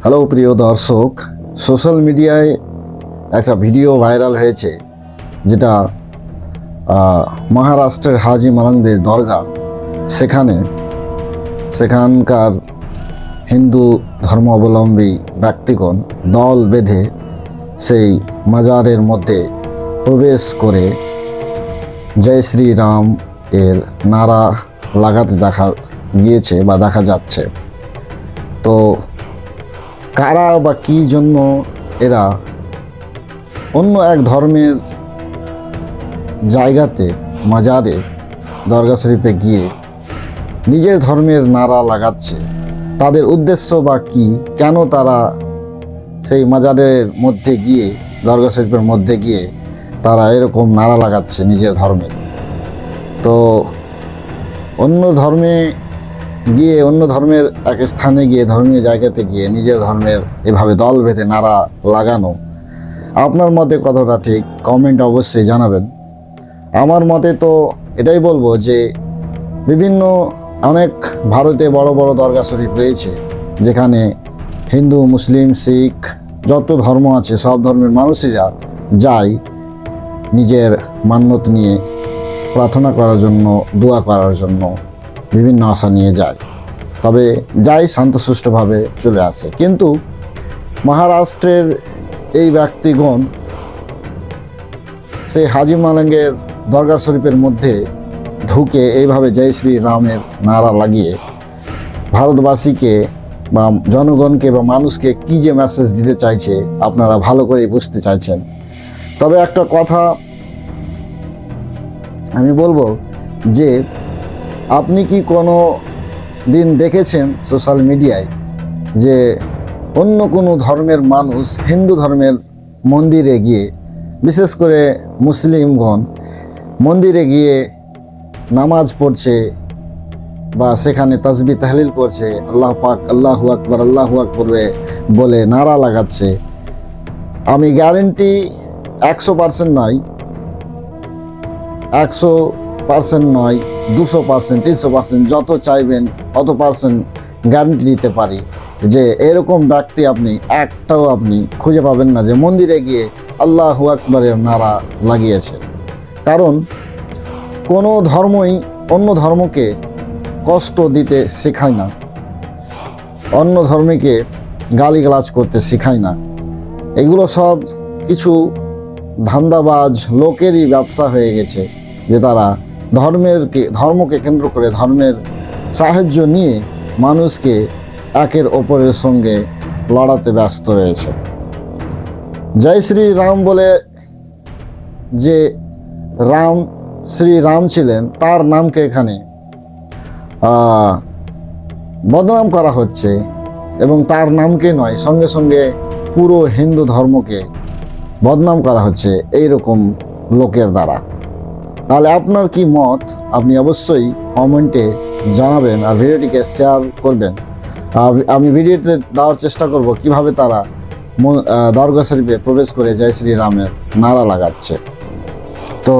Hello প্রিয় দর্শক, social মিডিয়ায় একটা ভিডিও ভাইরাল হয়েছে যেটা মহারাষ্ট্রের হাজি মালংদের দরগা। সেখানকার হিন্দু ধর্মাবলম্বী ব্যক্তিগণ দল বেঁধে সেই মাজারের মধ্যে প্রবেশ করে জয় শ্রীরাম এর নারা লাগাতে দেখা গিয়েছে বা দেখা যাচ্ছে। তো কারা বা কী জন্য এরা অন্য এক ধর্মের জায়গাতে মাজারে দরগা শরীফে গিয়ে নিজের ধর্মের নারা লাগাচ্ছে, তাদের উদ্দেশ্য বা কী, কেন তারা সেই মাজারের মধ্যে গিয়ে দরগা শরীফের মধ্যে গিয়ে তারা এরকম নারা লাগাচ্ছে নিজের ধর্মের? তো অন্য ধর্মের এক স্থানে গিয়ে ধর্মীয় জায়গাতে গিয়ে নিজের ধর্মের এভাবে দল বেঁধে নারা লাগানো আপনার মতে কতটা ঠিক, কমেন্ট অবশ্যই জানাবেন। আমার মতে তো এটাই বলবো যে অনেক ভারতে বড় বড় দরগা শরীফ রয়েছে, যেখানে হিন্দু, মুসলিম, শিখ যত ধর্ম আছে সব ধর্মের মানুষেরা যায় নিজের মান্যত নিয়ে প্রার্থনা করার জন্য, দোয়া করার জন্য, বিভিন্ন আশা নিয়ে যায়। তবে যাই শান্তশিষ্টভাবে চলে আসে। কিন্তু মহারাষ্ট্রের এই ব্যক্তিগণ সেই হাজি মালংয়ের দরগা শরীফের মধ্যে ঢুকে এইভাবে জয় শ্রী রামের নারা লাগিয়ে ভারতবাসীকে বা জনগণকে বা মানুষকে কী যে মেসেজ দিতে চাইছে আপনারা ভালো করে বুঝতে চাইছেন। তবে একটা কথা আমি বলবো যে আপনি কি কোনো দিন দেখেছেন সোশ্যাল মিডিয়ায় যে অন্য কোনো ধর্মের মানুষ হিন্দু ধর্মের মন্দিরে গিয়ে, বিশেষ করে মুসলিমগণ মন্দিরে গিয়ে নামাজ পড়ছে বা সেখানে তাসবিহ তাহলিল করছে, আল্লাহ পাক, আল্লাহু আকবার, আল্লাহু আকবার বলে নারা লাগাচ্ছে? আমি গ্যারেন্টি 100% নয়, 100% নয়, 200%, 300%, যত চাইবেন অত পার্সেন্ট গ্যারেন্টি দিতে পারি যে এরকম ব্যক্তি একটাও আপনি খুঁজে পাবেন না যে মন্দিরে গিয়ে আল্লাহু আকবারের নারা লাগিয়েছে। কারণ কোনো ধর্মই অন্য ধর্মকে কষ্ট দিতে শেখায় না, অন্য ধর্মকে গালিগালাজ করতে শেখায় না। এগুলো সব কিছু ধান্দাবাজ লোকেরই ব্যবসা হয়ে গেছে, যে তারা ধর্মকে কেন্দ্র করে ধর্মের সাহায্য নিয়ে মানুষকে একের ওপরের সঙ্গে লড়াতে ব্যস্ত রয়েছে। জয় শ্রী রাম বলে যে শ্রীরাম ছিলেন, তার নামকে এখানে বদনাম করা হচ্ছে, এবং তার নামকে নয়, সঙ্গে সঙ্গে পুরো হিন্দু ধর্মকে বদনাম করা হচ্ছে এইরকম লোকের দ্বারা। তাহলে আপনার কি মত আপনি অবশ্যই কমেন্টে জানাবেন, আর ভিডিওটিকে শেয়ার করবেন। আমি ভিডিওতে দেওয়ার চেষ্টা করব কিভাবে তারা দরগা শরীফে প্রবেশ করে জয় শ্রীরামের নারা লাগাচ্ছে। তো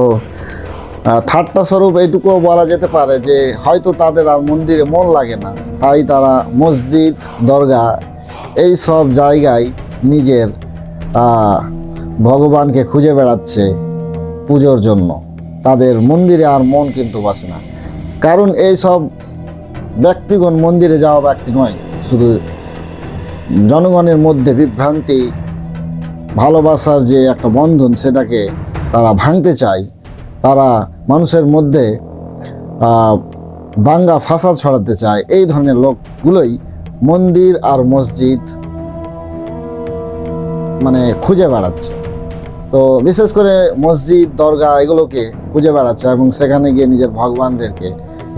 ঠাট্টা স্বরূপ এইটুকুও বলা যেতে পারে যে হয়তো তাদের আর মন্দিরে মন লাগে না, তাই তারা মসজিদ, দরগা এই সব জায়গায় নিজের ভগবানকে খুঁজে বেড়াচ্ছে পুজোর জন্য। তাদের মন্দিরে আর মন কিন্তু বসে না। কারণ এই সব ব্যক্তিগণ মন্দিরে যাওয়া ব্যক্তি নয়, শুধু জনগণের মধ্যে বিভ্রান্তি, ভালোবাসার যে একটা বন্ধন সেটাকে তারা ভাঙতে চায়। তারা মানুষের মধ্যে দাঙ্গা ফাসাদ ছড়াতে চায়। এই ধরনের লোকগুলোই মন্দির আর মসজিদ খুঁজে বেড়াচ্ছে। তো বিশেষ করে মসজিদ, দরগা এগুলোকে খুঁজে বেড়াচ্ছে এবং সেখানে গিয়ে নিজের ভগবানদেরকে,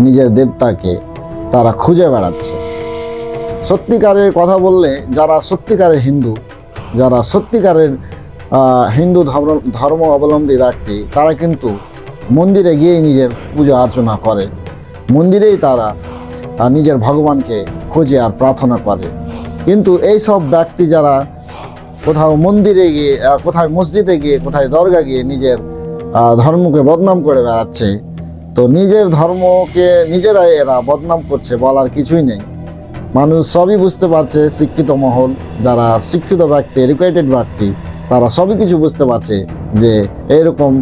নিজের দেবতাকে তারা খুঁজে বেড়াচ্ছে। সত্যিকারের কথা বললে যারা সত্যিকারের হিন্দু, যারা সত্যিকারের হিন্দু ধর্ম অবলম্বী ব্যক্তি, তারা কিন্তু মন্দিরে গিয়েই নিজের পুজো অর্চনা করে, মন্দিরেই তারা নিজের ভগবানকে খোঁজে আর প্রার্থনা করে। কিন্তু এই সব ব্যক্তি যারা কোথাও মন্দিরে গিয়ে, কোথায় মসজিদে গিয়ে, কোথায় দরগা গিয়ে নিজের ধর্মকে বদনাম করে বেড়াচ্ছে, তো নিজের ধর্মকে নিজেরাই এরা বদনাম করছে বলার কিছুই নেই। মানুষ সবই বুঝতে পারছে, শিক্ষিত মহল যারা শিক্ষিত ব্যক্তি, এডুকেটেড ব্যক্তি, তারা সবই কিছু বুঝতে পারছে যে এরকম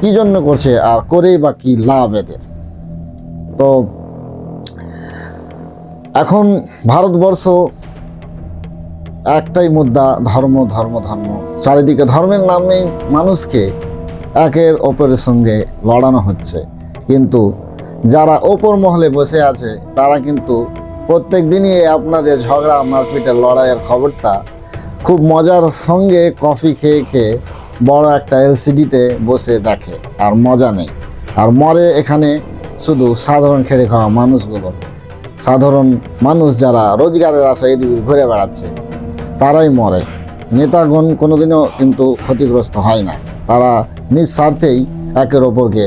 কী জন্য করছে আর করেই বা কী লাভ এদের। তো এখন ভারতবর্ষ একটাই মুদ্রা, ধর্ম ধর্ম ধর্ম। চারিদিকে ধর্মের নামে মানুষকে একের অপরের সঙ্গে লড়ানো হচ্ছে, কিন্তু যারা ওপর মহলে বসে আছে তারা কিন্তু প্রত্যেক দিনই আপনাদের ঝগড়া মারপিটের লড়াইয়ের খবরটা খুব মজার সঙ্গে কফি খেয়ে খেয়ে বড় একটা এলসিডিতে বসে দেখে, আর মজা নেই। আর মরে এখানে শুধু সাধারণ খেটে খাওয়া মানুষগুলো, সাধারণ মানুষ যারা রোজগারের আশায় এদিকে ঘুরে বেড়াচ্ছে, তারাই মরে। নেতাগণ কোনোদিনও কিন্তু ক্ষতিগ্রস্ত হয় না, তারা নিজ স্বার্থেই একের ওপরকে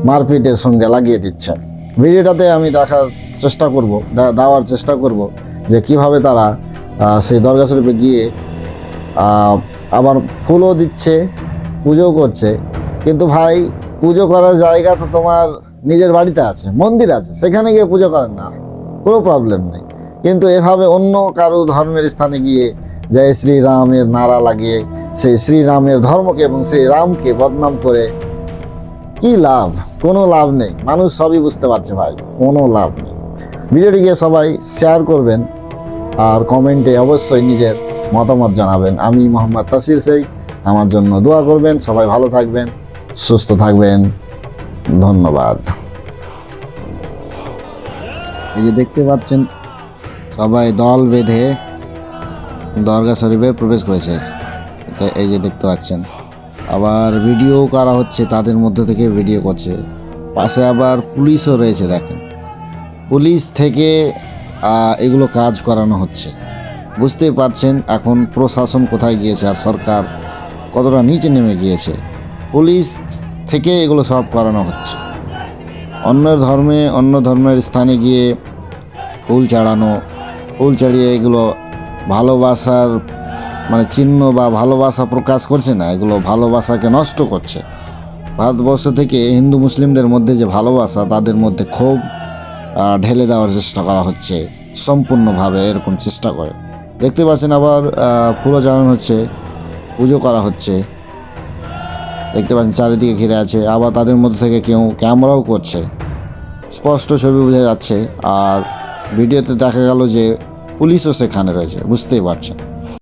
মারপিটের সঙ্গে লাগিয়ে দিচ্ছে। ভিডিওটাতে আমি দেওয়ার চেষ্টা করব যে কিভাবে তারা সেই দরগা শরীফে গিয়ে আবার ফুলও দিচ্ছে, পুজোও করছে। কিন্তু ভাই, পুজো করার জায়গা তো তোমার নিজের বাড়িতে আছে, মন্দির আছে, সেখানে গিয়ে পুজো করেন না, কোনো প্রবলেম নেই। কিন্তু এভাবে অন্য কারো ধর্মের স্থানে গিয়ে জয় শ্রীরামের নারা লাগিয়ে সেই শ্রীরামের ধর্মকে এবং শ্রীরামকে বদনাম করে কি লাভ? কোনো লাভ নেই। মানুষ সবই বুঝতে পারছে ভাই, কোনো লাভ নেই। ভিডিওটিকে সবাই শেয়ার করবেন আর কমেন্টে অবশ্যই নিজের মতামত জানাবেন। আমি মোহাম্মদ তাসির শেখ, আমার জন্য দোয়া করবেন। সবাই ভালো থাকবেন, সুস্থ থাকবেন, ধন্যবাদ। এই যে দেখতে পাচ্ছেন সবাই দল বেঁধে দরগা শরীফে প্রবেশ করেছে, এই যে দেখতে পাচ্ছেন। আবার ভিডিও করা হচ্ছে, তাদের মধ্যে থেকে ভিডিও করছে। পাশে আবার পুলিশও রয়েছে, দেখেন, পুলিশ থেকে এগুলো কাজ করানো হচ্ছে। বুঝতেই পারছেন এখন প্রশাসন কোথায় গিয়েছে আর সরকার কতটা নিচে নেমে গিয়েছে। পুলিশ থেকে এগুলো সব করানো হচ্ছে। অন্য ধর্মের স্থানে গিয়ে ফুল চাড়িয়ে এগুলো ভালোবাসার চিহ্ন বা ভালোবাসা প্রকাশ করছে না, এগুলো ভালোবাসাকে নষ্ট করছে। ভারতবর্ষ থেকে হিন্দু মুসলিমদের মধ্যে যে ভালোবাসা, তাদের মধ্যে ক্ষোভ ঢেলে দেওয়ার চেষ্টা করা হচ্ছে সম্পূর্ণভাবে, এরকম চেষ্টা করে। দেখতে পাচ্ছেন আবার ফুলও চালানো হচ্ছে, পুজো করা হচ্ছে। দেখতে পাচ্ছেন চারিদিকে ঘিরে আছে। আবার তাদের মধ্যে থেকে কেউ ক্যামেরাও করছে, স্পষ্ট ছবি বোঝা যাচ্ছে। আর ভিডিওতে দেখা গেল যে পুলিশও সেখানে রয়েছে, বুঝতেই পারছেন।